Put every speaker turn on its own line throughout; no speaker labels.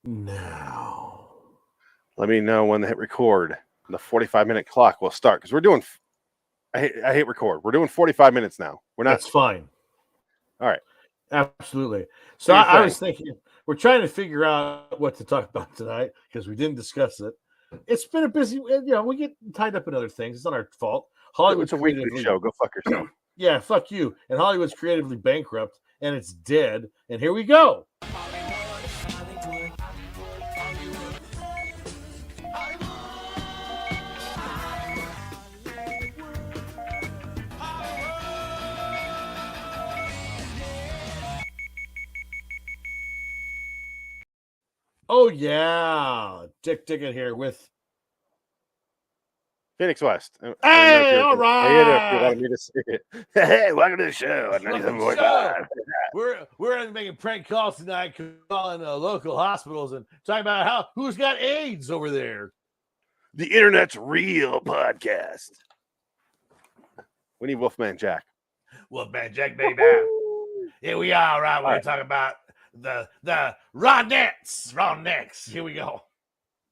now.
Let me know when they hit record. The 45-minute clock will start because we're doing. I hate record. We're doing 45 minutes now. We're not.
That's fine.
All right.
Absolutely. So I was thinking, we're trying to figure out what to talk about tonight because we didn't discuss it. It's been a busy, we get tied up in other things. It's not our fault.
Hollywood's a weekly show. Go fuck yourself.
Yeah, fuck you. And Hollywood's creatively bankrupt and it's dead. And here we go. Oh, yeah. Dick Ticket here with
Phoenix West.
Hey, all right.
You wanted me to say it. Hey, welcome to the show.
We're making prank calls tonight, calling local hospitals and talking about who's got AIDS over there.
The internet's real podcast. We need Wolfman Jack.
Wolfman Jack, baby. Here we are, right? We're talking about the Ronettes. Here we go.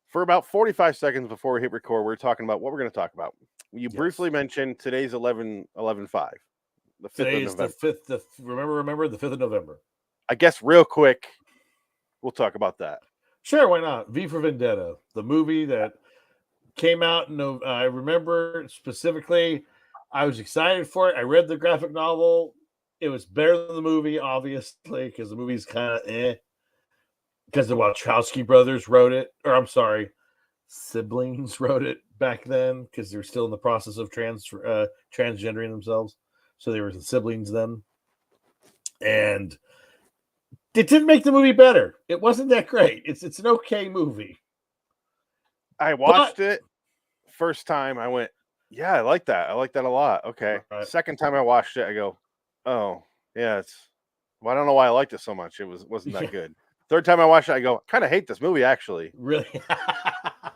For about 45 seconds before we hit record, we're talking about what we're going to talk about. You briefly mentioned today's 11/5. The 5th
Today's
of November.
The 5th. Remember the 5th of November.
I guess real quick, we'll talk about that.
Sure, why not? V for Vendetta, the movie that came out. I remember specifically. I was excited for it. I read the graphic novel. It was better than the movie, obviously, because the movie's kind of because the Wachowski brothers wrote it, or I'm sorry, siblings wrote it back then because they were still in the process of transgendering themselves. So they were the siblings then. And it didn't make the movie better. It wasn't that great. It's an okay movie.
I watched it first time. I went, yeah, I like that. I like that a lot. Okay. Right. Second time I watched it, I go, oh, yeah, I don't know why I liked it so much. It wasn't that good. Third time I watched it, I go, I kind of hate this movie, actually.
Really?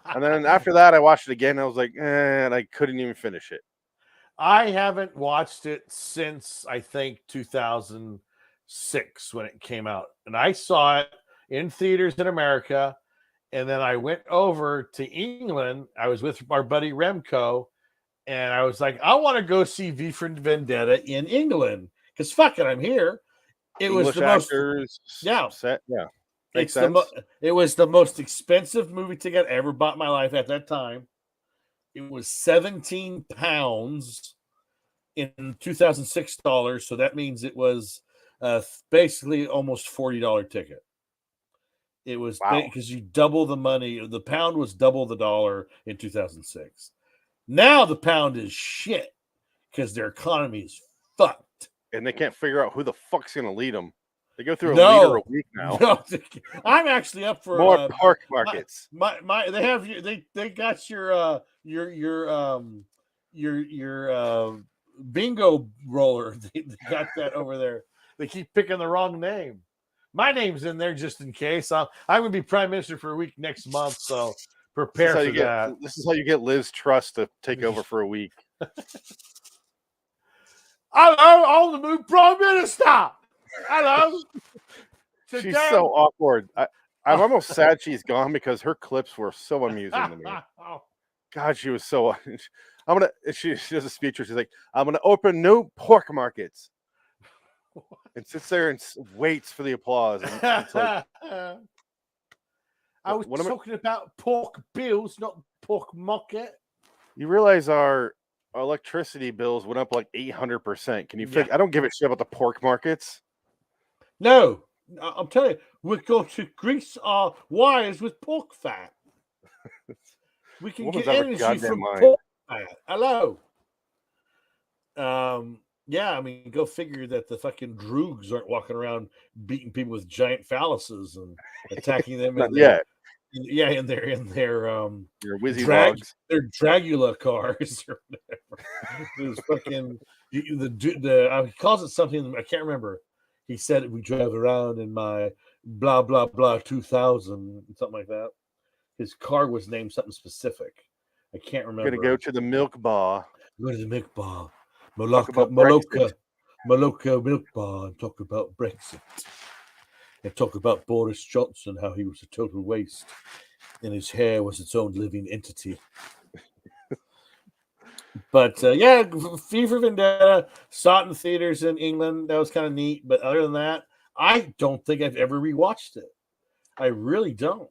And then after that, I watched it again. And I was like, and I couldn't even finish it.
I haven't watched it since, I think, 2006 when it came out. And I saw it in theaters in America. And then I went over to England. I was with our buddy Remco. And I was like, I want to go see V for Vendetta in England. Because fuck it, I'm here. It
English
was the
actors,
most...
Yeah.
It was the most expensive movie ticket I ever bought in my life at that time. It was 17 pounds in 2006 dollars. So that means it was basically almost $40 ticket. It was because you double the money. The pound was double the dollar in 2006. Now the pound is shit because their economy is fucked.
And they can't figure out who the fuck's going to lead them. They go through a liter a week now.
No, I'm actually up for
more pork markets.
They got your bingo roller. They got that over there. They keep picking the wrong name. My name's in there just in case. I'm going to be prime minister for a week next month, so prepare for that.
This is how you get Liz Truss to take over for a week.
I'm the new prime minister. Hello.
She's so awkward. I'm almost sad she's gone because her clips were so amusing to me. God, she was so. She does a speech where she's like, "I'm gonna open new pork markets," and sits there and waits for the applause. And it's like,
I was talking about pork bills, not pork market.
You realize our electricity bills went up like 800%. Can you figure? I don't give a shit about the pork markets.
No, I'm telling you, we're going to grease our wires with pork fat. We can get energy from pork fat. Hello. Yeah, I mean, go figure that the fucking droogs aren't walking around beating people with giant phalluses and attacking them.
Not yet.
In their
your their
Dragula cars or whatever. It was fucking he calls it something I can't remember. He said we drive around in my blah blah blah 2000 something like that. His car was named something specific. I can't remember.
Gonna go to the milk bar.
Go to the milk bar, Maloka milk bar, and talk about Brexit. and talk about Boris Johnson, how he was a total waste, and his hair was its own living entity. But yeah, V for Vendetta, saw it in theaters in England. That was kind of neat. But other than that, I don't think I've ever rewatched it. I really don't.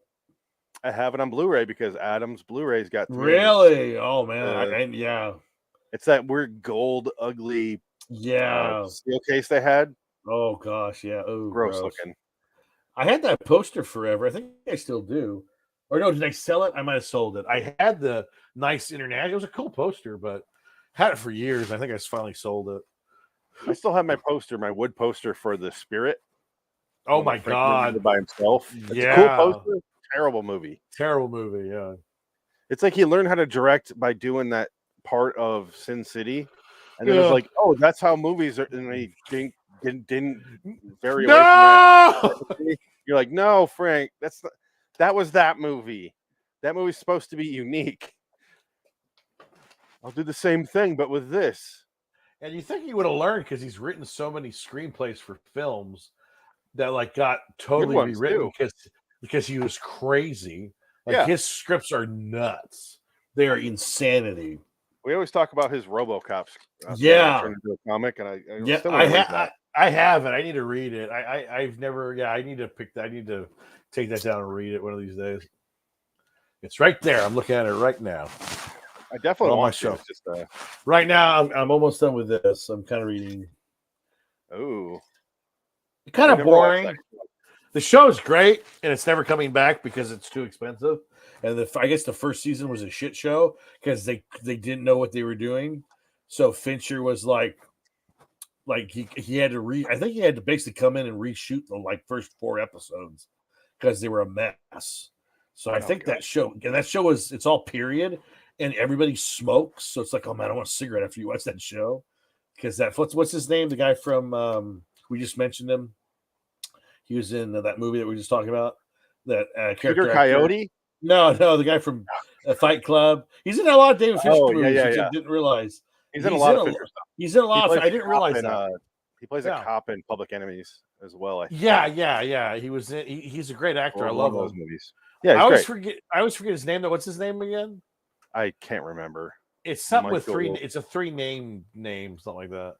I have it on Blu-ray because Adam's Blu-ray's got
really. Oh man, yeah.
It's that weird gold, ugly, steel case they had.
Oh gosh, yeah. Oh,
gross looking.
I had that poster forever. I think I still do. Or no, did I sell it? I might have sold it. I had the nice international. It was a cool poster, but had it for years. I think I finally sold it.
I still have my poster, my wood poster for The Spirit.
Oh my god!
By himself. It's a cool poster. Terrible movie.
Terrible movie. Yeah.
It's like he learned how to direct by doing that part of Sin City, and then it's like, oh, that's how movies are. And they didn't vary away from that. You're like, no, Frank, that was that movie. That movie's supposed to be unique. I'll do the same thing, but with this.
And you think he would have learned because he's written so many screenplays for films that like got totally rewritten because he was crazy. Like his scripts are nuts. They are insanity.
We always talk about his RoboCop. Turned into a comic, and
I have it. I need to read it. I've never. Yeah, I need to pick that. I need to take that down and read it one of these days. It's right there. I'm looking at it right now.
I definitely want to. Just,
right now, I'm almost done with this. I'm kind of reading.
Oh,
kind of boring. The show's great, and it's never coming back because it's too expensive. And I guess the first season was a shit show because they didn't know what they were doing. So Fincher was like he had to I think he had to basically come in and reshoot the first 4 episodes because they were a mess. So I think that show it's all period and everybody smokes. So it's like, oh man, I want a cigarette after you watch that show. Because what's his name? The guy from we just mentioned him. He was in that movie that we were just talking about. That character
Coyote?
No, the guy from Fight Club. He's in a lot of David Fincher movies. I didn't realize.
He's in a lot of Fincher stuff.
He's in a lot of. I didn't realize that.
He plays a cop in Public Enemies as well. I think.
Yeah. He was. He's a great actor. I love
those movies. Yeah, I
always forget his name. Though, what's his name again?
I can't remember.
It's something with 3. It's a 3 name, something like that.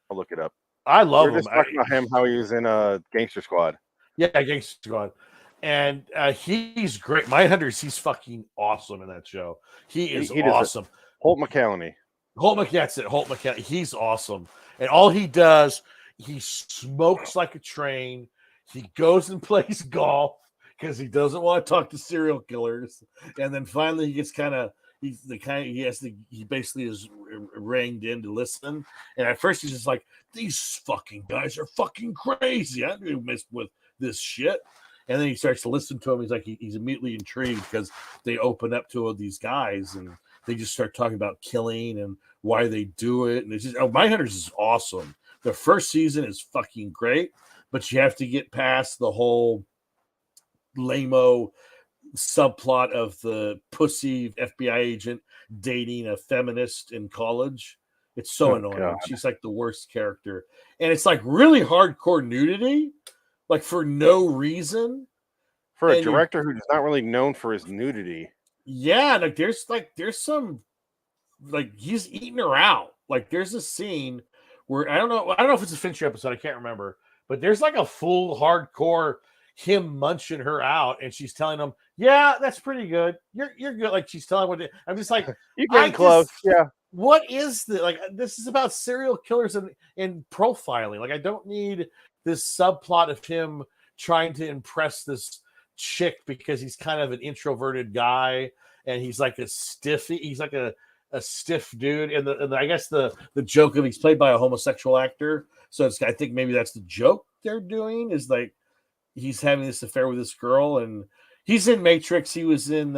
I'll look it up.
I love him.
Just talking about him, how he was in Gangster Squad.
Yeah, Gangster Squad. And he's great. Mindhunters, he's fucking awesome in that show. He is awesome.
Holt McCallany.
That's it. Holt McCallany. He's awesome. And all he does, he smokes like a train. He goes and plays golf because he doesn't want to talk to serial killers. And then finally he gets he basically is reined in to listen. And at first he's just like, these fucking guys are fucking crazy. I don't mess with this shit. And then he starts to listen to him. He's like, he's immediately intrigued because they open up to all these guys and they just start talking about killing and why they do it. And it's just, Mindhunters is awesome. The first season is fucking great, but you have to get past the whole lame-o subplot of the pussy FBI agent dating a feminist in college. It's so annoying. God. She's like the worst character. And it's like really hardcore nudity, like for no reason.
For a director who's not really known for his nudity.
Yeah, there's some he's eating her out. Like there's a scene where I don't know if it's a Fincher episode, I can't remember, but there's like a full hardcore him munching her out, and she's telling him, "Yeah, that's pretty good. You're good." Like she's telling I'm just like,
you're getting close. Yeah.
What is this? Like this is about serial killers and profiling. Like I don't need this subplot of him trying to impress this chick because he's kind of an introverted guy and he's like a stiff dude. And I guess the joke of he's played by a homosexual actor. So I think maybe that's the joke they're doing is like he's having this affair with this girl, and he's in Matrix. He was in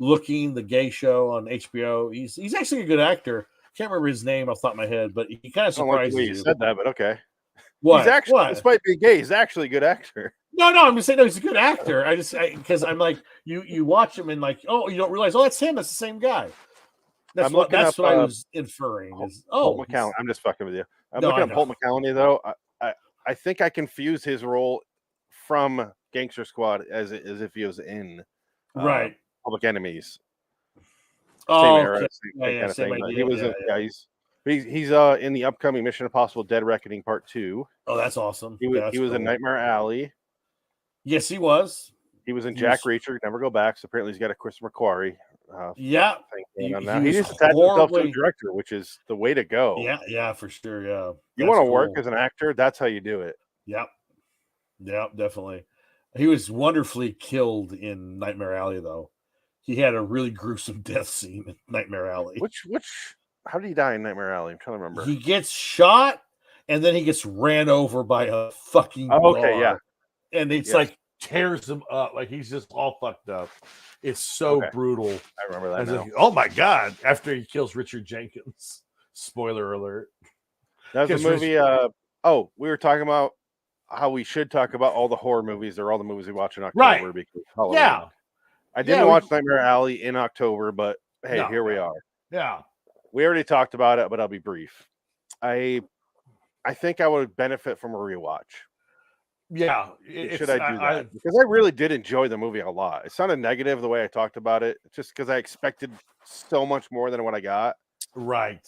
Looking, the gay show on HBO. He's actually a good actor. Can't remember his name off the top of my head, but he kind of surprises you.
You said that, but okay.
What?
He's actually, despite being gay, he's actually a good actor.
No, I'm just saying no, he's a good actor. Because I'm like you watch him and like, oh, you don't realize, oh, that's him. That's the same guy. That's what I was inferring.
Holt McCallany. I'm just fucking with you. I'm looking up Holt McCallany though. I think I confuse his role from Gangster Squad as if he was in
right.
Public Enemies.
Oh,
Same era,
okay.
same
Yeah,
kind of
same
thing. But
idea.
he was he's in the upcoming Mission Impossible: Dead Reckoning Part 2.
Oh, that's awesome.
He was in Nightmare Alley.
Yes, he was.
He was in Jack Reacher. Never Go Back. So apparently he's got a Chris McQuarrie.
Yeah,
thing on that. He just attached himself to a director, which is the way to go.
Yeah, for sure. Yeah,
you want to work as an actor, that's how you do it.
Yep, definitely. He was wonderfully killed in Nightmare Alley, though. He had a really gruesome death scene in Nightmare Alley.
Which how did he die in Nightmare Alley? I'm trying to remember.
He gets shot and then he gets ran over by a fucking car.
Okay, yeah.
And it's like tears him up. Like he's just all fucked up. It's so brutal.
I remember that now.
Like, oh my God. After he kills Richard Jenkins. Spoiler alert.
That's a movie. We were talking about how we should talk about all the horror movies or all the movies we watch in October.
Right.
Because I didn't watch Nightmare Alley in October, but hey, here we are.
Yeah.
We already talked about it, but I'll be brief. I think I would benefit from a rewatch.
Yeah.
Should I do that? Because I really did enjoy the movie a lot. It sounded negative the way I talked about it, just because I expected so much more than what I got.
Right.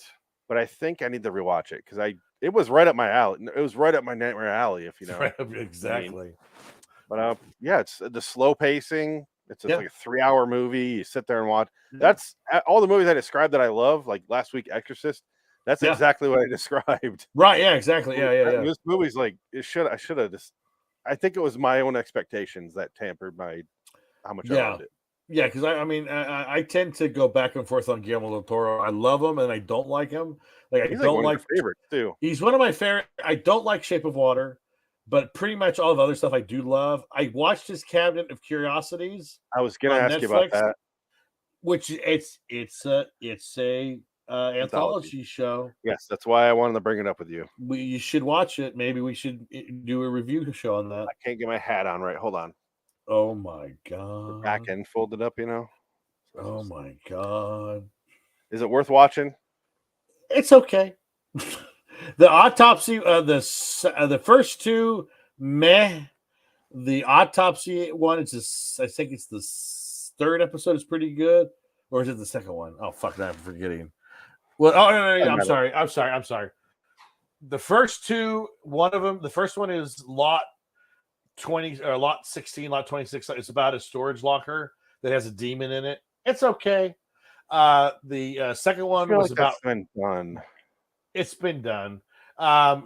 But I think I need to rewatch it because it was right up my alley. It was right up my Nightmare Alley, if you know.
Right, exactly.
But it's the slow pacing. It's like a 3-hour movie. You sit there and watch. That's all the movies I described that I love, like last week, Exorcist. That's exactly what I described.
Right. Yeah, exactly. Yeah.
This movie's like, I should have just, I think it was my own expectations that tampered how much I loved it.
Yeah, because I tend to go back and forth on Guillermo del Toro. I love him and I don't like him. Like
he's one of my favorites too.
He's one of my favorite. I don't like Shape of Water, but pretty much all the other stuff I do love. I watched his Cabinet of Curiosities.
I was going to ask Netflix, you about that.
Which it's a anthology show.
Yes, that's why I wanted to bring it up with you.
You should watch it. Maybe we should do a review show on that.
I can't get my hat on right. Hold on.
Oh my God.
The back end folded up,
Oh my God.
Is it worth watching?
It's okay. The autopsy, the first two, meh. The autopsy one, I think it's the third episode is pretty good. Or is it the second one? Oh, fuck, I'm forgetting. Well, no, I'm sorry. The first two, one of them, the first one is Lot 20 or Lot 16, Lot 26. It's about a storage locker that has a demon in it. It's okay. The second one was about.
That's been done.
It's been done.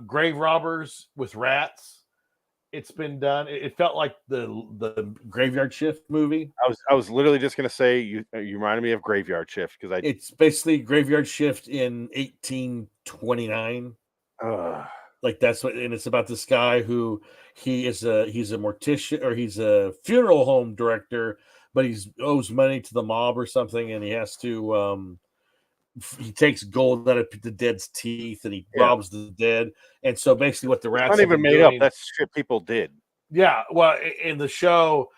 Grave Robbers with Rats. It's been done. It felt like the Graveyard Shift movie.
I was literally just gonna say you reminded me of Graveyard Shift because
it's basically Graveyard Shift in 1829. Like that's what, and it's about this guy who he's a mortician or he's a funeral home director, but he owes money to the mob or something, and he has to he takes gold out of the dead's teeth and he robs the dead. And so basically what the rats
not even made up. That's shit people did.
Yeah. Well, in the show,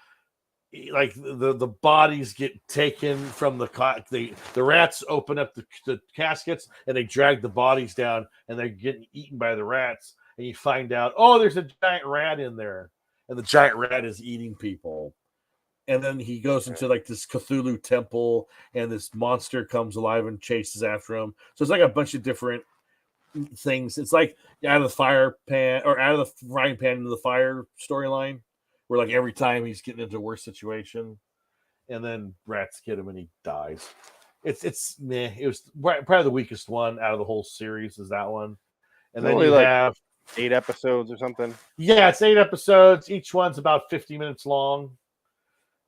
like the bodies get taken from the rats open up the caskets and they drag the bodies down and they're getting eaten by the rats. And you find out, there's a giant rat in there. And the giant rat is eating people. And then he goes into like this Cthulhu temple, and this monster comes alive and chases after him. So it's like a bunch of different things. It's like out of the fire pan or out of the frying pan into the fire storyline, where like every time he's getting into a worse situation, and then rats get him and he dies. It's meh. It was probably the weakest one out of the whole series is that one. And then you have
8 episodes or something.
Yeah, it's 8 episodes. Each one's about 50 minutes long.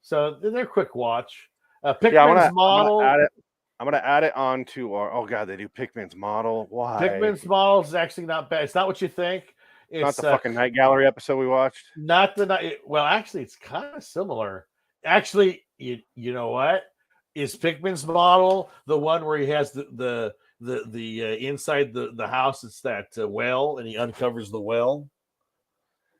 So they're quick watch. Pikmin's Model.
I'm gonna add it on to our. Oh God, they do Pikmin's Model. Why?
Pikmin's Model is actually not bad. It's not what you think. It's
not the fucking Night Gallery episode we watched.
Not the night. Well, actually, it's kind of similar. Actually, you know what? Is Pikmin's Model the one where he has the inside the house? It's that well, and he uncovers the well.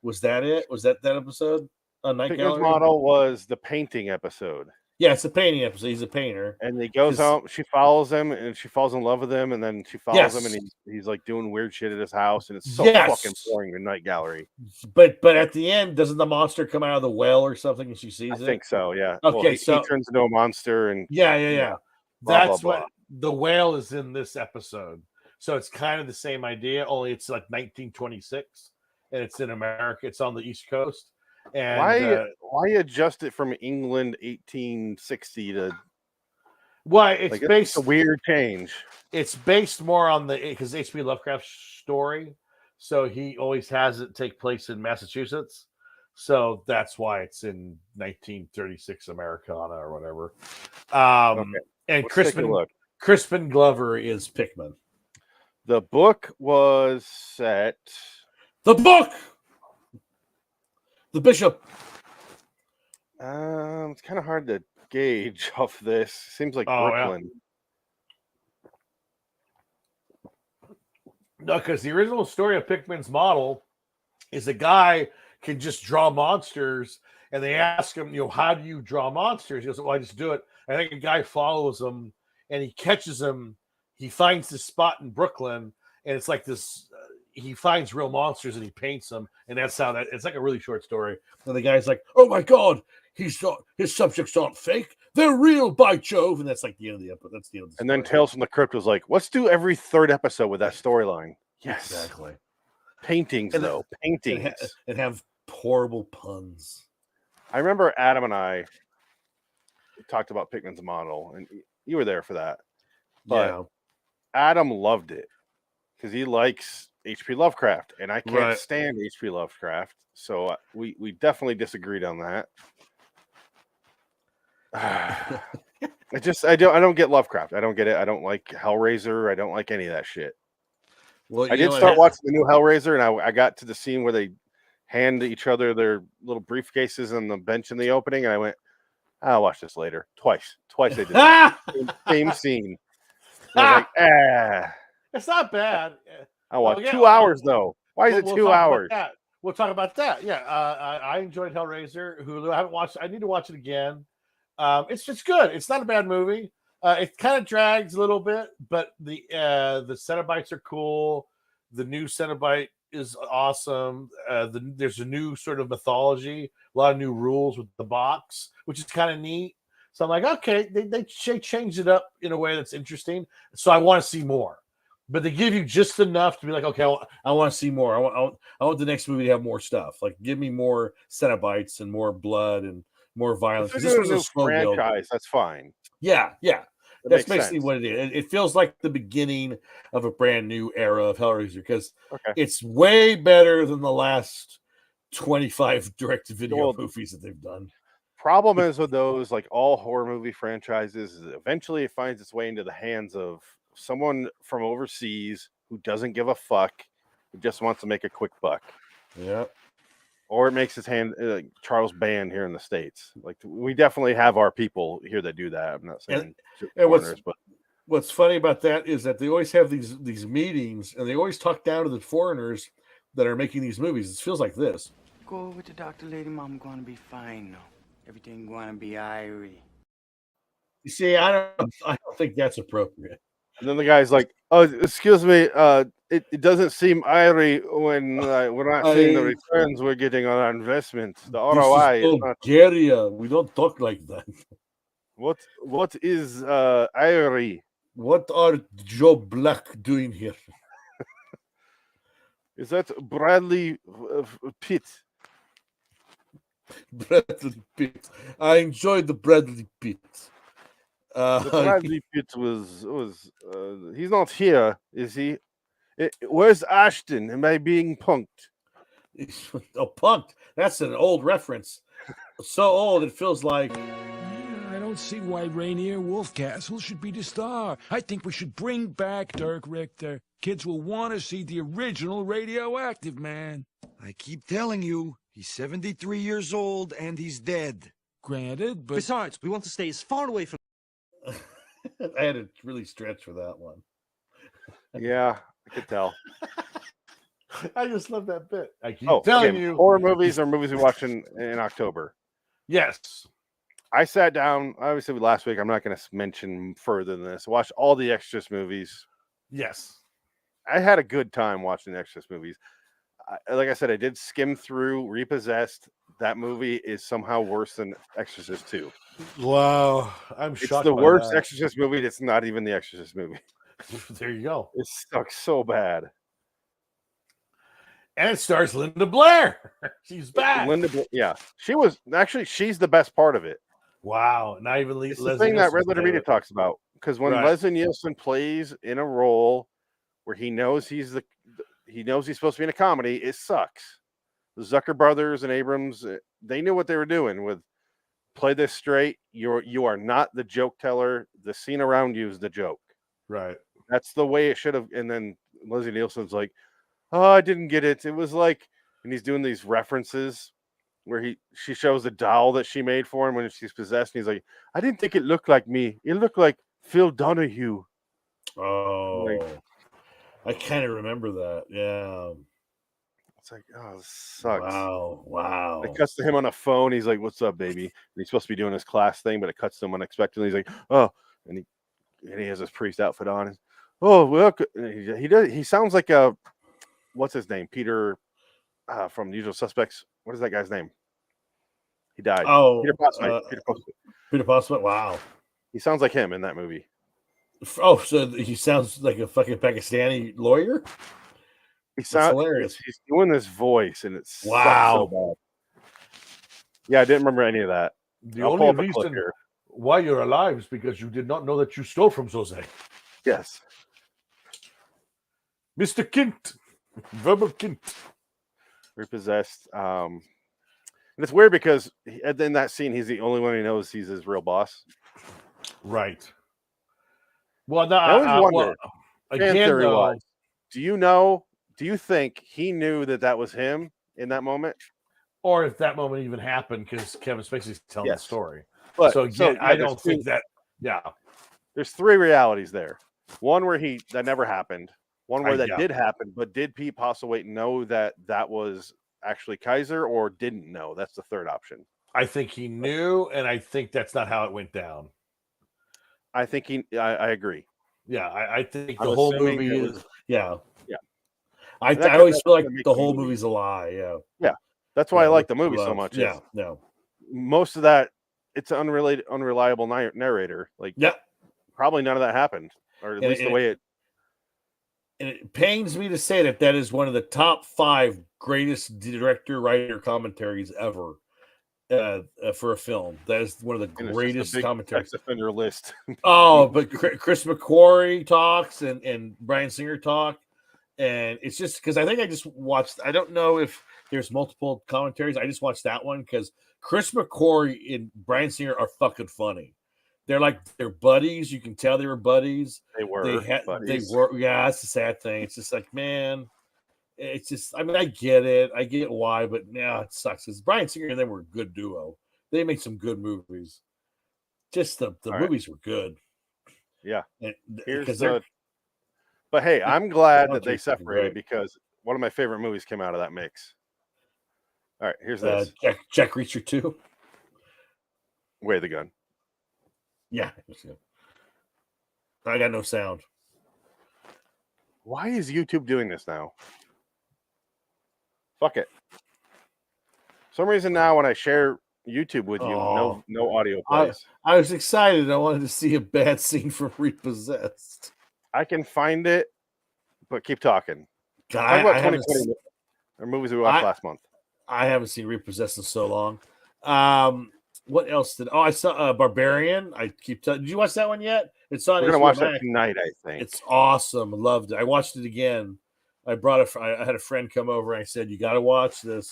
Was that it? Was that episode? Night
Pikmin's
Gallery?
Model was the painting episode.
Yeah, it's a painting episode. He's a painter.
And he goes home. She follows him, and she falls in love with him. And then she follows him, and he's like doing weird shit at his house, and it's so fucking boring. The Night Gallery.
But at the end, doesn't the monster come out of the well or something, and she sees it?
I think so. Yeah.
Okay,
he turns into a monster, and
yeah.
Blah,
That's
blah, blah.
what the whale is in this episode. So it's kind of the same idea, only it's like 1926, and it's in America. It's on the East Coast. And
why adjust it from England 1860 to?
Why it's based
a weird change.
It's based more on because H.P. Lovecraft's story, so he always has it take place in Massachusetts. So that's why it's in 1936 Americana or whatever. Okay. And Crispin Glover is Pickman.
The book was set.
The book. The Bishop.
It's kind of hard to gauge off this. Seems like Brooklyn.
Yeah. No, because the original story of Pickman's model is a guy can just draw monsters, and they ask him, how do you draw monsters? He goes, well, I just do it. I think a guy follows him, and he catches him. He finds this spot in Brooklyn, and it's like this. He finds real monsters and he paints them, and that's how it's like a really short story. And the guy's like, "Oh my god, his subjects aren't fake; they're real, by Jove!" And that's like the end of the episode. That's the end of the story.
And then Tales from the Crypt was like, "Let's do every third episode with that storyline." Yes,
exactly.
Paintings, paintings,
and have horrible puns.
I remember Adam and I talked about Pickman's model, and you were there for that. But Adam loved it because he likes H.P. Lovecraft, and I can't stand H.P. Lovecraft, so we definitely disagreed on that. I don't get Lovecraft. I don't get it. I don't like Hellraiser. I don't like any of that shit. Well, I did start watching the new Hellraiser, and I got to the scene where they hand each other their little briefcases on the bench in the opening, and I went, I'll watch this later. Twice I did that. Same scene. And I was like,
It's not bad.
I watched 2 hours though. Why is it 2 hours?
We'll talk about that. Yeah, I enjoyed Hellraiser. Hulu. I haven't watched. I need to watch it again. It's just good. It's not a bad movie. It kind of drags a little bit, but the Cenobites are cool. The new Cenobite is awesome. There's a new sort of mythology, a lot of new rules with the box, which is kind of neat. So I'm like, okay, they changed it up in a way that's interesting. So I want to see more. But they give you just enough to be like, okay, I want to see more. I want the next movie to have more stuff. Like, give me more Cenobites and more blood and more violence.
This was a slow franchise. That's fine.
Yeah. That's basically what it is. It feels like the beginning of a brand new era of Hellraiser because it's way better than the last 25 direct-to-video movies that they've done.
Problem is with those, like all horror movie franchises, is eventually it finds its way into the hands of someone from overseas who doesn't give a fuck, who just wants to make a quick buck.
Yeah.
Or it makes its hand like Charles Band here in the States. Like we definitely have our people here that do that. I'm not saying
but what's funny about that is that they always have these meetings and they always talk down to the foreigners that are making these movies. It feels like this.
Go over to Dr. Lady Mom, gonna be fine now. Everything gonna be irie.
You see, I don't think that's appropriate.
And then the guy's like, "Oh, excuse me, it doesn't seem irie when we're not seeing the returns we're getting on our investment. The ROI
is Bulgaria. We don't talk like that.
What is irie?
What are Joe Black doing here?
Is that Bradley Pitt?
Bradley Pitt. I enjoyed the Bradley Pitt.
The Bradley Pitt was he's not here, is he? Where's Ashton? Am I being punked?
Punked. That's an old reference. So old it feels like.
I don't see why Rainier Wolfcastle should be the star. I think we should bring back Dirk Richter. Kids will want to see the original Radioactive Man.
I keep telling you, he's 73 years old and he's dead.
Granted, but
besides, we want to stay as far away from.
I had to really stretch for that one.
Yeah, I could tell.
I just love that bit. I keep telling you.
Horror movies are movies we watch in October.
Yes.
I sat down, obviously last week. I'm not going to mention further than this. Watched all the Exorcist movies.
Yes.
I had a good time watching the Exorcist movies. Like I said, I did skim through Repossessed. That movie is somehow worse than Exorcist 2.
Wow. I'm
It's
shocked
the
by
worst
that.
Exorcist movie. It's not even the Exorcist movie.
There you go.
It sucks so bad.
And it stars Linda Blair. She's back.
Yeah. She's the best part of it.
Wow. Not even
It's the thing that Red Letter Media talks about. Because when Leslie Nielsen plays in a role where he knows he's supposed to be in a comedy, it sucks. The Zucker brothers and Abrams, they knew what they were doing with play this straight. You are not the joke teller. The scene around you is the joke.
Right.
That's the way it should have. And then Leslie Nielsen's like, oh, I didn't get it. It was like, and he's doing these references where she shows the doll that she made for him when she's possessed. And he's like, I didn't think it looked like me. It looked like Phil Donahue.
Oh, I kind of remember that. Yeah.
It's like, oh, this sucks.
Wow.
It cuts to him on a phone. He's like, what's up, baby? And he's supposed to be doing his class thing, but it cuts to him unexpectedly. He's like, oh, and he has his priest outfit on. Oh, well, he sounds like what's his name? Peter from The Usual Suspects. What is that guy's name? He died.
Oh,
Peter Postman.
Peter Postman. Wow.
He sounds like him in that movie.
Oh, so he sounds like a fucking Pakistani lawyer?
He sounds hilarious. He's doing this voice, and it's so bad. Yeah, I didn't remember any of that.
The only reason why you're alive is because you did not know that you stole from Jose.
Yes.
Mr. Kint. Verbal Kint.
Repossessed. And it's weird because in that scene, he's the only one who knows he's his real boss.
Right. Well,
I always wonder. Again, do you think he knew that was him in that moment?
Or if that moment even happened because Kevin Spacey's telling the story.
But,
so I don't think that,
There's three realities there. One where that never happened. One where that did happen, but did Pete Postlethwaite know that was actually Kaiser or didn't know? That's the third option.
I think he knew, and I think that's not how it went down.
I think I agree.
Yeah, I think the whole movie is. Yeah. I
I
always feel like the whole movie's a lie. Yeah.
Yeah. That's why I like the movie so much.
Yeah. No.
Most of that, it's an unreliable narrator. Like, probably none of that happened, or at least the way it.
And it pains me to say that is one of the top 5 greatest director-writer commentaries ever for a film. That is one of the greatest commentaries.
Sex offender list.
But Chris McQuarrie talks and Bryan Singer talk. And it's just because I think I just watched, I don't know if there's multiple commentaries. I just watched that one because Chris McQuarrie and Bryan Singer are fucking funny. They're buddies. You can tell they were buddies.
They were.
They were. Yeah, that's the sad thing. It's just like, man, it's just. I mean, I get it. I get why, but it sucks because Bryan Singer and them were a good duo. They made some good movies. Just the movies were good.
Yeah. But hey, I'm glad that they separated because one of my favorite movies came out of that mix. All right, here's this.
Jack Reacher 2.
Way the gun.
Yeah. I got no sound.
Why is YouTube doing this now? Fuck it. For some reason now when I share YouTube with you, no audio plays.
I was excited. I wanted to see a bad scene from Repossessed.
I can find it, but keep talking.
God,
talk about 2020 or movies we watched last month.
I haven't seen Repossessed in so long. What else did? I saw Barbarian. Did you watch that one yet? It's on.
We're gonna watch that tonight, I think.
It's awesome. Loved it. I watched it again. I had a friend come over and I said, "You got to watch this,"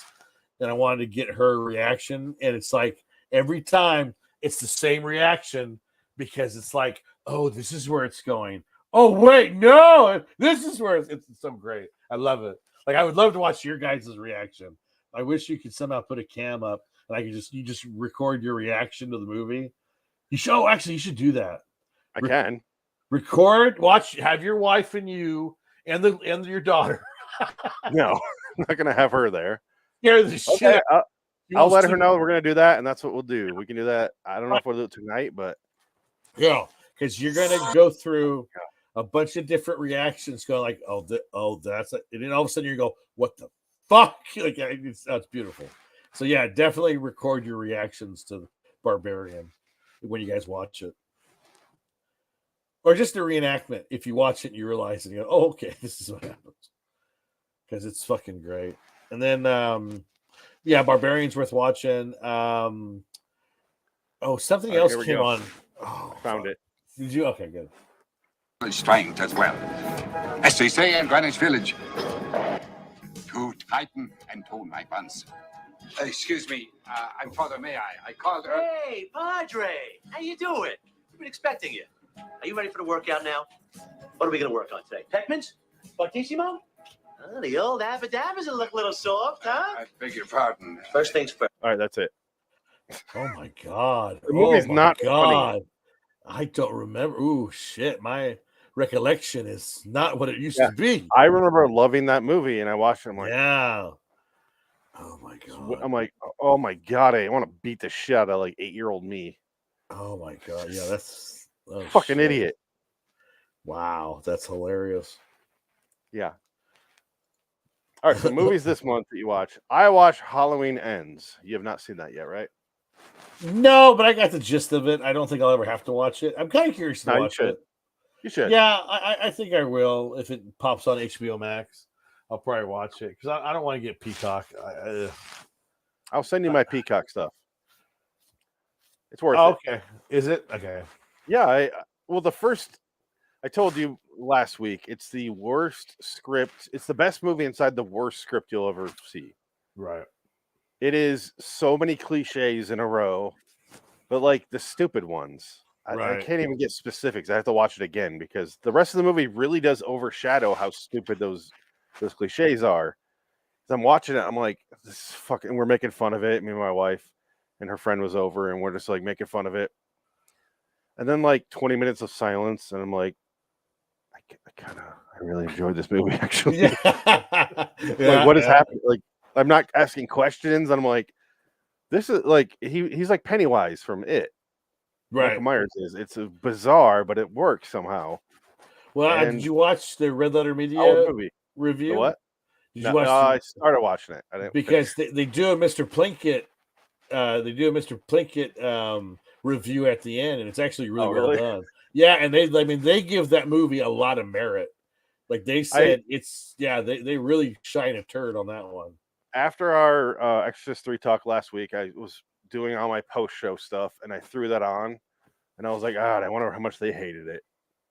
and I wanted to get her reaction. And it's like every time it's the same reaction because it's like, "Oh, this is where it's going." Oh wait, no! This is where it's so great. I love it. Like I would love to watch your guys' reaction. I wish you could somehow put a cam up and you just record your reaction to the movie. You should do that.
I can
record, watch, have your wife and you and your daughter.
No, I'm not gonna have her there.
Scare the shit.
I'll let her know we're gonna do that, and that's what we'll do. We can do that. I don't know if we'll do it tonight, but
yeah, because you're gonna go through a bunch of different reactions, go like, that's it, and then all of a sudden you go, what the fuck? Like, that's beautiful. So yeah, definitely record your reactions to Barbarian when you guys watch it, or just a reenactment. If you watch it, and you realize and you go, oh, okay, this is what happens, because it's fucking great. And then, yeah, Barbarian's worth watching. Something else came on. Oh,
found it.
Did you? Okay, good.
Strength as well, as they say in Greenwich Village. To tighten and tone my buns. Excuse me, I'm Father May I called her.
Hey, Padre, how you doing? We've been expecting you. Are you ready for the workout now? What are we going to work on today? Peckmans? Fortissimo? Oh, the old abadabbas look a little soft, huh?
I beg your pardon.
First things first.
All right, that's it.
Oh my god,
the movie's not funny.
I don't remember. Ooh, shit, my recollection is not what it used to be.
I remember loving that movie, and I watched it. I'm like,
yeah. Oh my god.
I'm like, oh my god, I want to beat the shit out of like 8-year-old me.
Oh my god, yeah, that's
fucking idiot.
Wow, that's hilarious.
Yeah. All right, so movies this month that you watch. I watch Halloween Ends. You have not seen that yet, right?
No, but I got the gist of it. I don't think I'll ever have to watch it. I'm kind of curious to watch it.
You should.
Yeah, I think I will if it pops on HBO Max. I'll probably watch it because I don't want to get Peacock.
I'll send you my Peacock stuff. It's worth it.
Okay. Is it? Okay.
Yeah. I told you last week, it's the worst script. It's the best movie inside the worst script you'll ever see.
Right.
It is so many cliches in a row, but like the stupid ones. I can't even get specifics. I have to watch it again because the rest of the movie really does overshadow how stupid those cliches are. As I'm watching it, I'm like, this is fucking. We're making fun of it. Me and my wife and her friend was over, and we're just like making fun of it. And then like 20 minutes of silence, and I'm like, I really enjoyed this movie actually. Like, what is happening? Like, I'm not asking questions. And I'm like, this is like he's like Pennywise from It.
Right.
Michael Myers is. It's bizarre, but it works somehow.
Well, did you watch the Red Letter Media
movie
review?
The what?
Did you watch?
I started watching it. I didn't
because they do a Mr. Plinkett. They do a Mr. Plinkett review at the end, and it's actually really well done. Yeah, and they give that movie a lot of merit. Like they said, they really shine a turd on that one.
After our Exorcist 3 talk last week, I was doing all my post-show stuff, and I threw that on, and I was like, God, I wonder how much they hated it.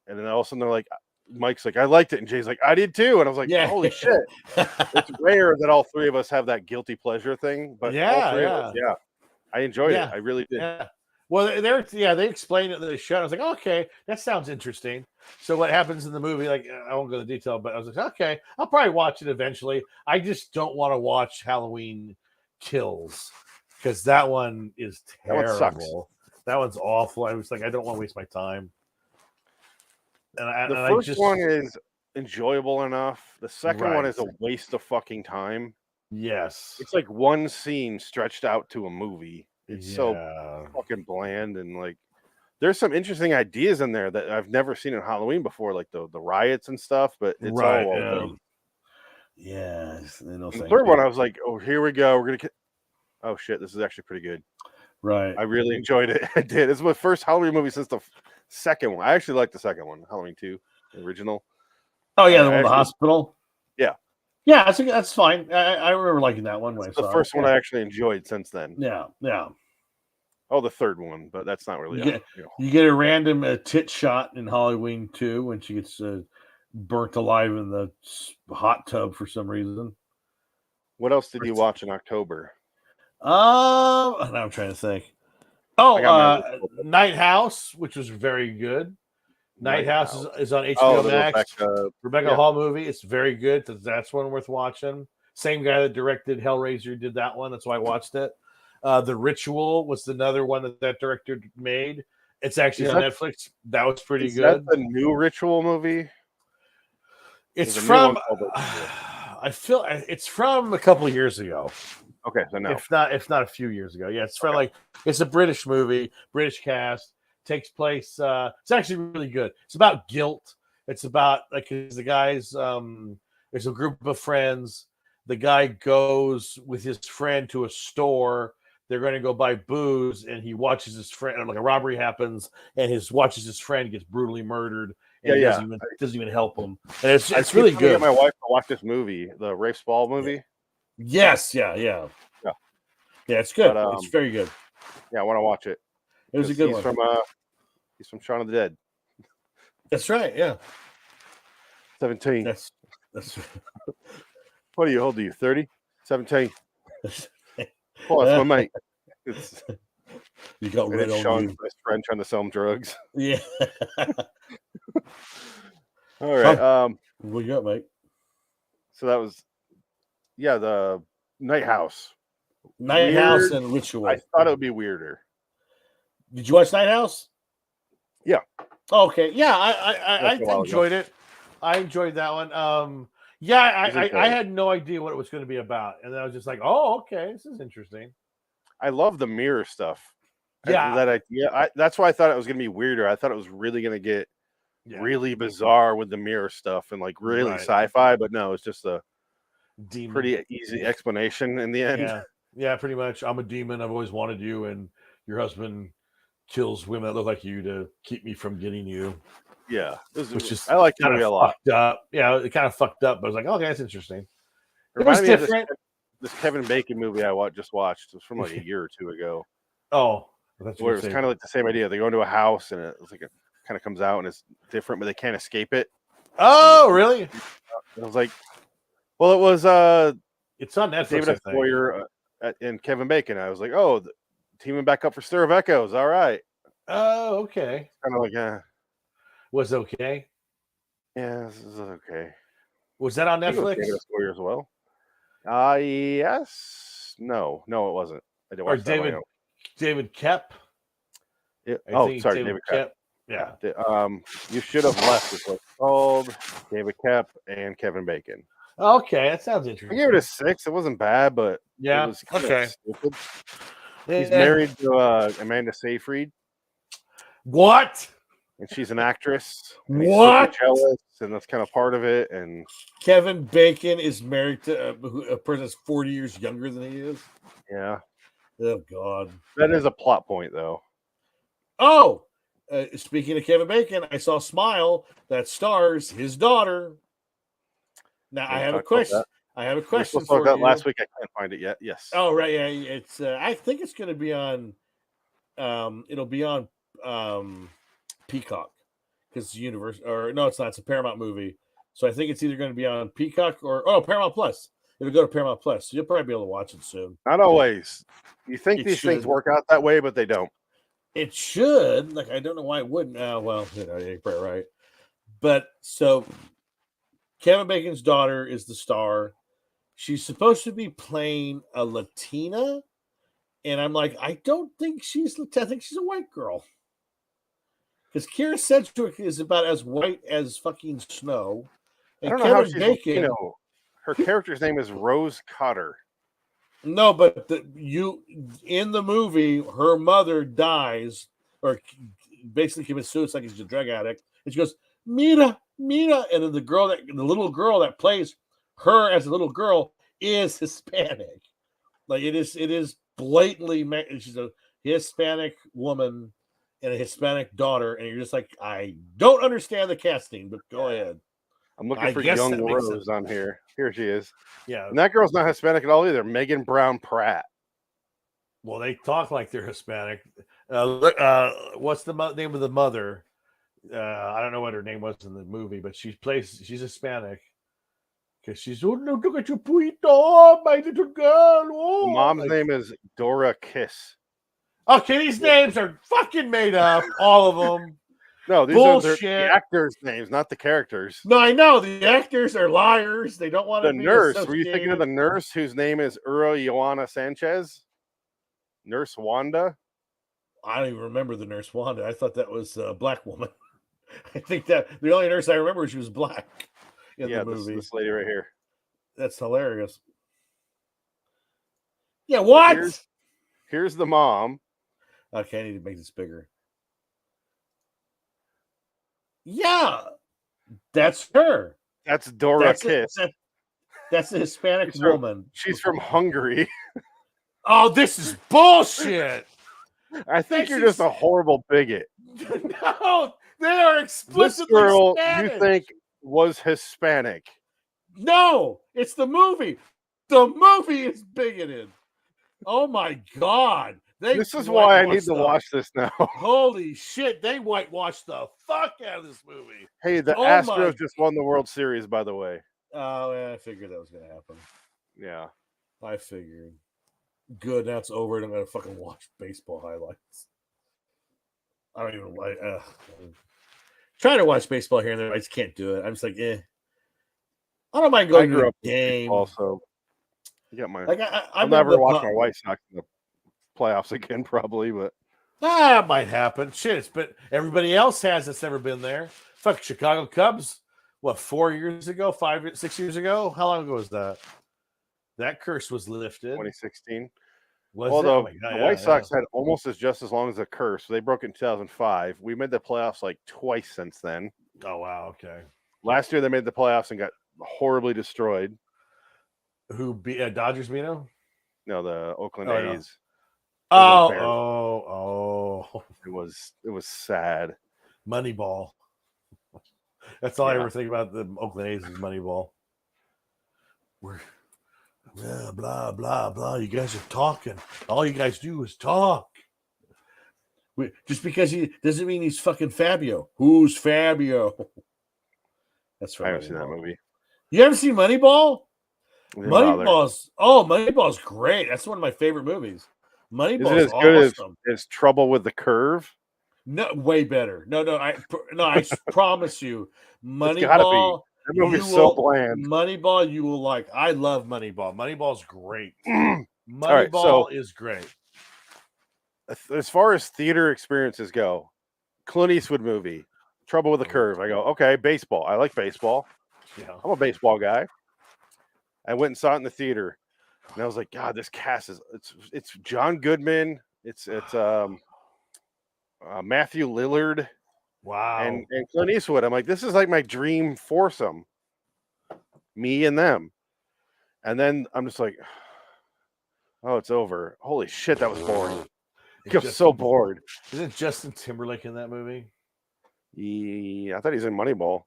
And then all of a sudden they're like, Mike's like, I liked it, and Jay's like, I did too. And I was like, holy shit. It's rare that all three of us have that guilty pleasure thing, but all three of us, I enjoyed it. I really did.
Yeah. Well, they explained it in the show. I was like, okay, that sounds interesting. So what happens in the movie? Like, I won't go into detail, but I was like, okay, I'll probably watch it eventually. I just don't want to watch Halloween Kills because that one is terrible.
That one sucks.
That one's awful. I was like, I don't want to waste my time. And
the first one is enjoyable enough. The second one is a waste of fucking time.
Yes,
it's like one scene stretched out to a movie. It's so fucking bland, and like there's some interesting ideas in there that I've never seen in Halloween before, like the riots and stuff. But it's all the third one, I was like, oh, here we go. We're gonna. Oh shit, this is actually pretty good.
Right.
I really enjoyed it. I did. It's my first Halloween movie since the second one. I actually like the second one, Halloween 2, the original.
Oh yeah, the one in the hospital.
Yeah.
Yeah, that's fine. I remember liking that one.
It's the first one I actually enjoyed since then.
Yeah.
Oh, the third one, but that's not really.
You get a random tit shot in Halloween 2 when she gets burnt alive in the hot tub for some reason.
What else did you watch in October?
Now I'm trying to think. Oh, Night House, which was very good. Night House is on HBO Max. Rebecca Hall movie. It's very good. That's one worth watching. Same guy that directed Hellraiser did that one. That's why I watched it. The Ritual was another one that director made. It's actually on Netflix. That was pretty good.
Is that the new Ritual movie?
It's from. I feel it's from a couple of years ago.
Okay, so no.
If not a few years ago. Yeah, it's from it's a British movie, British cast, takes place. It's actually really good. It's about guilt. It's about the guys. There's a group of friends. The guy goes with his friend to a store. They're going to go buy booze, and he watches his friend. Like a robbery happens, and watches his friend gets brutally murdered. And he doesn't even help him. And it's really good.
Get my wife to watch this movie, the Rafe Spall movie.
Yes, yeah, it's good.
But,
it's very good.
Yeah, I want to watch it.
It was a good one.
He's from Shaun of the Dead.
That's right. Yeah,
17.
That's.
What are you? How old are you? 30? 17. Oh, that's my mate.
You got rid of
Sean's best friend trying to sell him drugs.
Yeah.
All right.
What you got, mate?
So that was, the Night House.
Night House and Ritual.
I thought it would be weirder.
Did you watch Night House?
Yeah.
Oh, okay. Yeah, I enjoyed it. I enjoyed that one. I had no idea what it was going to be about, and I was just like, "Oh, okay, this is interesting."
I love the mirror stuff.
Yeah,
that's why I thought it was going to be weirder. I thought it was really going to get really bizarre with the mirror stuff and like really sci-fi, but no, it's just a pretty easy explanation in the end.
Yeah, pretty much. I'm a demon. I've always wanted you, and your husband kills women that look like you to keep me from getting you.
Yeah,
I
like the movie a lot.
Up. Yeah, it kind of fucked up, but I was like, okay, that's interesting.
It was different. This Kevin Bacon movie I just watched. It was from like a year or two ago.
Oh,
where it was kind of like the same idea. They go into a house and it kind of comes out and it's different, but they can't escape it.
Oh, really?
I was like, well, it was
it's on Netflix.
David F. Boyer and Kevin Bacon. I was like, oh, teaming back up for Stir of Echoes. All right.
Oh, okay.
Kind of like, yeah.
Was it okay?
Yeah, this is okay.
Was that on Netflix?
David F. Boyer as well. Yes. No, it wasn't. I didn't watch that
David Koepp.
Sorry, David Koepp.
Yeah.
You Should Have Left is what it's called. David Koepp and Kevin Bacon.
Okay, that sounds interesting.
I gave it a 6. It wasn't bad, but it was stupid. He's married to Amanda Seyfried.
What?
And she's an actress. And
What?
He's jealous, and that's kind of part of it. And
Kevin Bacon is married to a person that's 40 years younger than he is.
Yeah.
Oh God.
That is a plot point, though.
Oh, speaking of Kevin Bacon, I saw Smile that stars his daughter. Now I have a question.
For you. Last week I can't find it yet. Yes.
Oh right, yeah. It's. I think it's going to be on. It'll be on Peacock because it's Universe. Or no, it's not. It's a Paramount movie. So I think it's either going to be on Peacock or Paramount Plus. It'll go to Paramount Plus. So you'll probably be able to watch it soon.
Not always. You think these things work out that way, but they don't.
It should. Like, I don't know why it wouldn't. Well, you're probably right. But so Kevin Bacon's daughter is the star. She's supposed to be playing a Latina. And I'm like, I don't think she's Latina. I think she's a white girl. Because Kira Sedgwick is about as white as fucking snow. And
I don't know how she's Bacon, her character's name is Rose Cotter.
No, but in the movie, her mother dies or basically commits suicide because she's a drug addict. And she goes, Mira. And then the little girl that plays her as a little girl is Hispanic. Like it is blatantly, she's a Hispanic woman and a Hispanic daughter. And you're just like, I don't understand the casting, but go ahead.
I'm looking for young Rose on here. Here she is.
Yeah.
And that girl's not Hispanic at all either. Megan Brown Pratt.
Well, they talk like they're Hispanic. What's the name of the mother? I don't know what her name was in the movie, but she's Hispanic. Because she's, oh, no, look at your puito, my little girl. Oh.
Mom's name is Dora Kiss.
Okay, these names are fucking made up. All of them.
No, these are the actors' names, not the characters.
No, I know. The actors are liars. They don't want to be
nurse. Were you thinking of the nurse whose name is Joana Sanchez? Nurse Wanda?
I don't even remember the nurse Wanda. I thought that was a black woman. I think that the only nurse I remember, she was black in the movie.
This lady right here.
That's hilarious. Yeah, what?
Here's the mom.
Okay, I need to make this bigger. Yeah, that's her.
That's Dora Kiss.
That's a Hispanic woman.
She's from Hungary.
Oh, this is bullshit.
I think you're just a horrible bigot.
No, they are explicitly
This girl
Spanish.
you think was Hispanic.
No, it's the movie. The movie is bigoted. Oh my God.
This is why I need to watch this now.
Holy shit, they whitewashed the fuck out of this movie.
Hey, the Astros just won the World Series, by the way.
Oh, yeah, I figured that was going to happen.
Yeah.
I figured. Good, now it's over and I'm going to fucking watch baseball highlights. I don't even like. Trying to watch baseball here and there, I just can't do it. I'm just like, I don't mind going to a game.
Also, you got my.
Like,
I'll never watch my White Sox in the playoffs again, probably, but
that might happen. Shit, but everybody else has that's never been there. Fuck Chicago Cubs. What, 4 years ago? 6 years ago? How long ago was that? That curse was lifted.
2016.
Although
the White Sox had almost just as long as a curse. So they broke it in 2005. We made the playoffs like twice since then.
Oh, wow. Okay.
Last year they made the playoffs and got horribly destroyed.
Who beat Dodgers, Mino?
No, the Oakland A's.
No.
It was sad.
Moneyball. That's all I ever think about the Oakland A's is Moneyball. Yeah, blah, blah, blah. You guys are talking. All you guys do is talk. Just because he doesn't mean he's fucking Fabio. Who's Fabio? That's right.
I haven't seen that movie.
You haven't seen Moneyball? Moneyball's great. That's one of my favorite movies. Moneyball's
is it as good as Trouble with the Curve?
No, way better. No, I promise you,
Moneyball. That movie's so bland.
Moneyball, you will like. I love Moneyball. Moneyball's great. Moneyball is great.
As far as theater experiences go, Clint Eastwood movie, Trouble with the Curve. I go, okay, baseball. I like baseball.
Yeah.
I'm a baseball guy. I went and saw it in the theater, and I was like, God, this cast is it's John Goodman. It's Matthew Lillard.
Wow.
And Clint Eastwood. I'm like, this is like my dream foursome. Me and them. And then I'm just like, oh, it's over. Holy shit, that was boring. I was so bored.
Isn't Justin Timberlake in that movie?
I thought he's in Moneyball.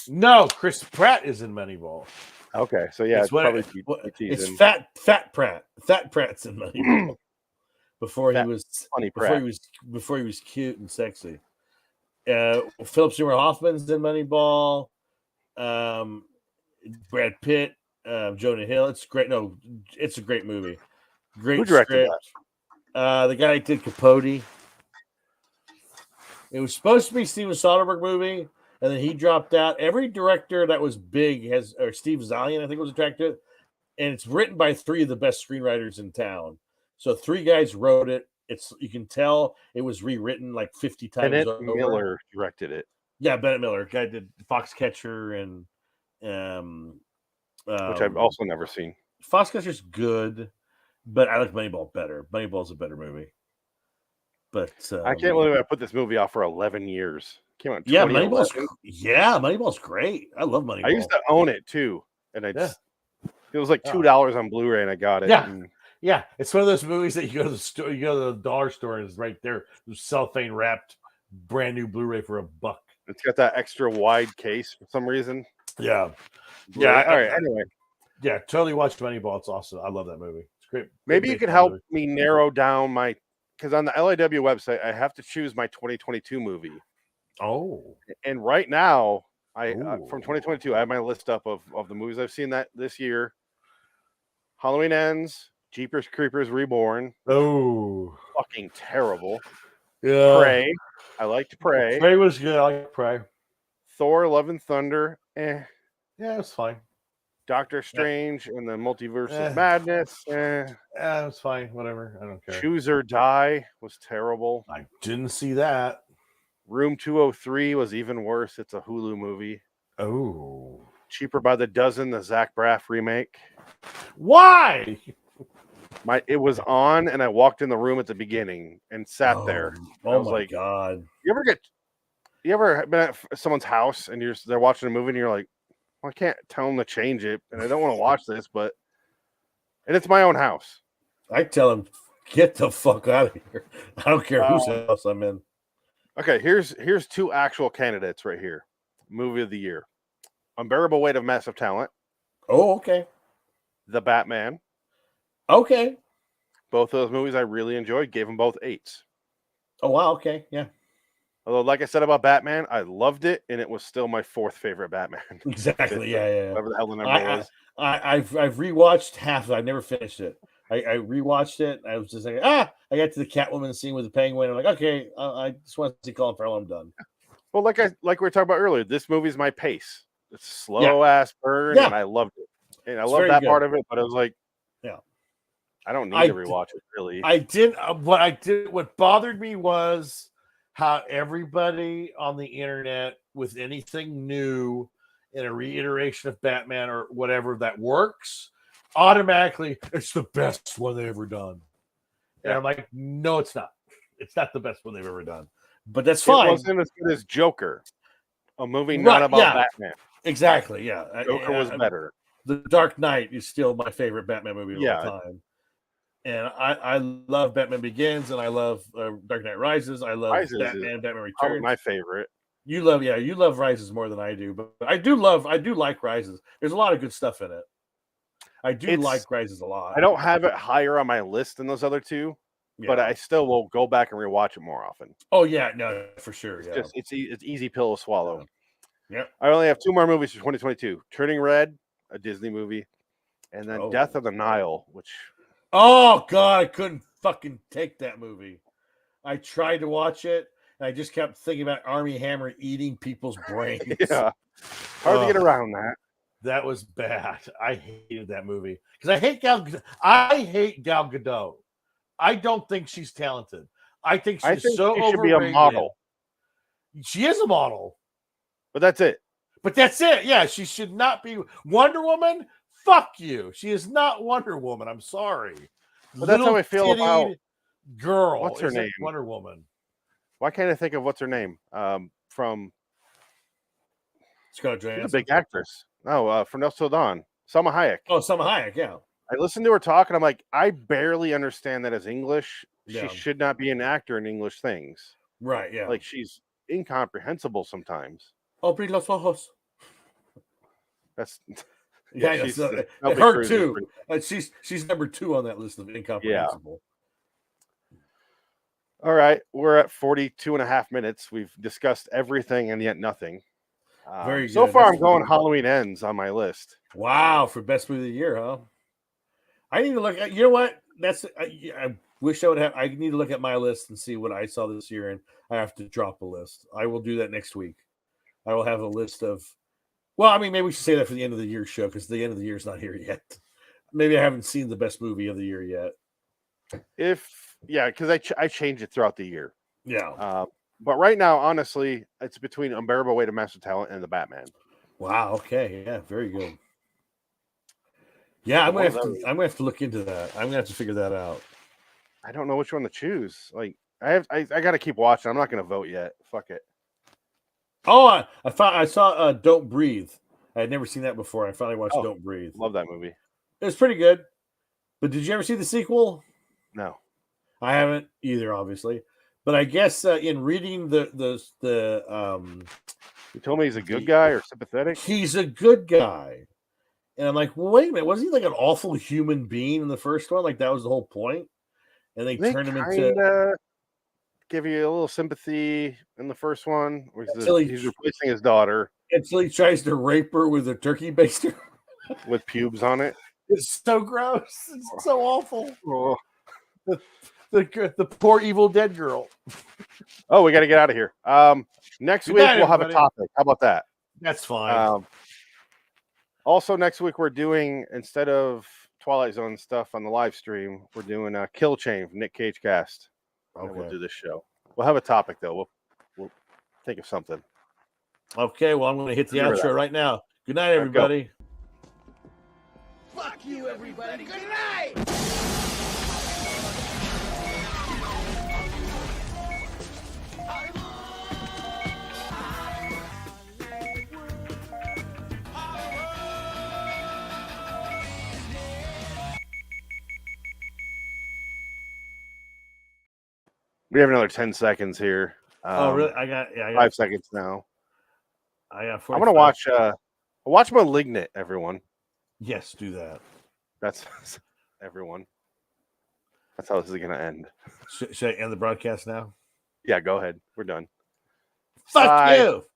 No, Chris Pratt is in Moneyball.
Okay, so yeah,
it's Fat Pratt. Fat Pratt's in Moneyball. Before he was cute and sexy. Philip Seymour Hoffman's in Moneyball. Brad Pitt, Jonah Hill. It's great. No, it's a great movie. Great.
Who directed
that? The guy who did Capote. It was supposed to be Steven Soderbergh movie, and then he dropped out. Every director that was big or Steve Zalian, I think, was attracted. And it's written by 3 of the best screenwriters in town. So 3 guys wrote it. You can tell it was rewritten like 50 times.
Bennett Miller directed it.
Yeah, Bennett Miller. Guy did Foxcatcher and
which I've also never seen.
Foxcatcher's good, but I like Moneyball better. Moneyball's a better movie. But
I can't believe I put this movie off for 11 years. Came out.
Moneyball's great. I love Moneyball.
I used to own it too, and it was like $2 on Blu-ray, and I got it.
Yeah, it's one of those movies that you go to the store, you go to the dollar store, and it's right there, cellophane wrapped, brand new Blu-ray for $1.
It's got that extra wide case for some reason.
Yeah.
All right. Anyway,
yeah, totally watch Moneyball. It's awesome. I love that movie. It's great.
Maybe you could help me narrow down because on the LAW website, I have to choose my 2022 movie.
Oh,
and right now, from 2022, I have my list up of the movies I've seen this year. Halloween Ends. Jeepers Creepers Reborn.
Oh,
fucking terrible.
Yeah.
Prey. I liked Prey.
Prey was good. I like Prey.
Thor: Love and Thunder.
Yeah, it's fine.
Doctor Strange and the Multiverse of Madness.
It's fine. Whatever. I don't care.
Choose or Die was terrible.
I didn't see that.
Room 203 was even worse. It's a Hulu movie.
Oh.
Cheaper by the Dozen, the Zach Braff remake.
Why?
It was on, and I walked in the room at the beginning and sat there.
Oh
I was
my
like,
god!
You ever been at someone's house and they're watching a movie and you're like, well, I can't tell them to change it, and I don't want to watch this, and it's my own house.
I tell them, get the fuck out of here. I don't care whose house I'm in.
Okay, here's two actual candidates right here. Movie of the year: Unbearable Weight of Massive Talent.
Oh, okay.
The Batman.
Okay.
Both of those movies I really enjoyed. Gave them both 8s.
Oh wow. Okay. Yeah.
Although, like I said about Batman, I loved it, and it was still my 4th favorite Batman.
Exactly. Yeah.
Whatever the hell the number was.
I've rewatched half of it. I never finished it. I rewatched it. I was just like, I got to the Catwoman scene with the Penguin. I'm like, okay, I just want to see Colin Farrell. I'm done.
Well, like we were talking about earlier, this movie's my pace. It's slow ass burn, and I loved it. And I love that part of it, but I was like, I don't need to rewatch it, really.
What bothered me was how everybody on the internet with anything new in a reiteration of Batman or whatever that works, automatically it's the best one they've ever done. And I'm like, no, it's not. It's not the best one they've ever done. But that's fine.
It wasn't as good as Joker, a movie not about Batman.
Exactly, yeah.
Joker was better.
The Dark Knight is still my favorite Batman movie of all time. And I love Batman Begins, and I love Dark Knight Rises. I love Batman Returns.
My favorite.
You love Rises more than I do, but I do like Rises. There's a lot of good stuff in it. I do like Rises a lot.
I don't have it higher on my list than those other two, but I still will go back and rewatch it more often.
Oh yeah, no, for sure.
It's easy pill to swallow.
Yeah.
I only have 2 more movies for 2022: Turning Red, a Disney movie, and then Death of the Nile, which.
Oh God, I couldn't fucking take that movie. I tried to watch it, and I just kept thinking about Armie Hammer eating people's brains.
Hard to get around that.
That was bad. I hated that movie because I hate Gal Gadot. I don't think she's talented. I think she's
she
overrated.
Should be a model.
She is a model,
but that's it.
Yeah, she should not be Wonder Woman. Fuck you. She is not Wonder Woman. I'm sorry.
But that's how I feel about
girl.
What's her name?
Wonder Woman.
Why can't I think of what's her name? From
Scarlett Johansson.
She's a big actress. No, from Till Dawn. Salma Hayek.
Oh, Salma Hayek. Yeah.
I listened to her talk, and I'm like, I barely understand that as English.
Yeah.
She should not be an actor in English things.
Right. Yeah.
Like she's incomprehensible sometimes.
Abrir los ojos.
That's.
Yeah, her too. She's number 2 on that list of incomprehensible.
Yeah. All right, we're at 42.5 minutes. We've discussed everything and yet nothing.
Very good.
So far, I'm going Halloween Ends on my list.
Wow, for best movie of the year, huh? I need to look at. You know what? I wish I would have. I need to look at my list and see what I saw this year, and I have to drop a list. I will do that next week. I will have a list of. Well, I mean, maybe we should say that for the end of the year show because the end of the year is not here yet. Maybe I haven't seen the best movie of the year yet.
Because I change it throughout the year.
Yeah.
But right now, honestly, it's between Unbearable Weight of Massive Talent and The Batman.
Wow. Okay. Yeah. Very good. Yeah, I'm gonna have to look into that. I'm gonna have to figure that out.
I don't know which one to choose. Like I got to keep watching. I'm not gonna vote yet. Fuck it.
Oh, I saw Don't Breathe. I had never seen that before. I finally watched Don't Breathe.
Love that movie.
It was pretty good. But did you ever see the sequel?
No.
I haven't either, obviously. But I guess in reading the
you told me he's a good guy or sympathetic?
He's a good guy. And I'm like, well, wait a minute. Wasn't he like an awful human being in the first one? Like that was the whole point? And they turned him into
give you a little sympathy in the first one. He's replacing his daughter.
Until he tries to rape her with a turkey baster.
With pubes on it.
It's so gross. It's so awful.
Oh.
The poor Evil Dead girl.
Oh, we got to get out of here. Next week we'll have a topic. How about that?
That's fine.
Also, next week we're doing, instead of Twilight Zone stuff on the live stream, we're doing a Kill Chain from Nick Cage Cast. Okay. We'll do this show. We'll have a topic though. We'll think of something.
Okay, well I'm going to hit the outro right now. Good night, everybody.
Fuck you, everybody. Good night.
We have another 10 seconds here.
Oh, really? I got
5 seconds now.
I got 45.
I'm gonna watch Malignant, everyone.
Yes, do that.
That's everyone. That's how this is gonna end.
Should I end the broadcast now?
Yeah, go ahead. We're done.
Fuck
Bye.
you.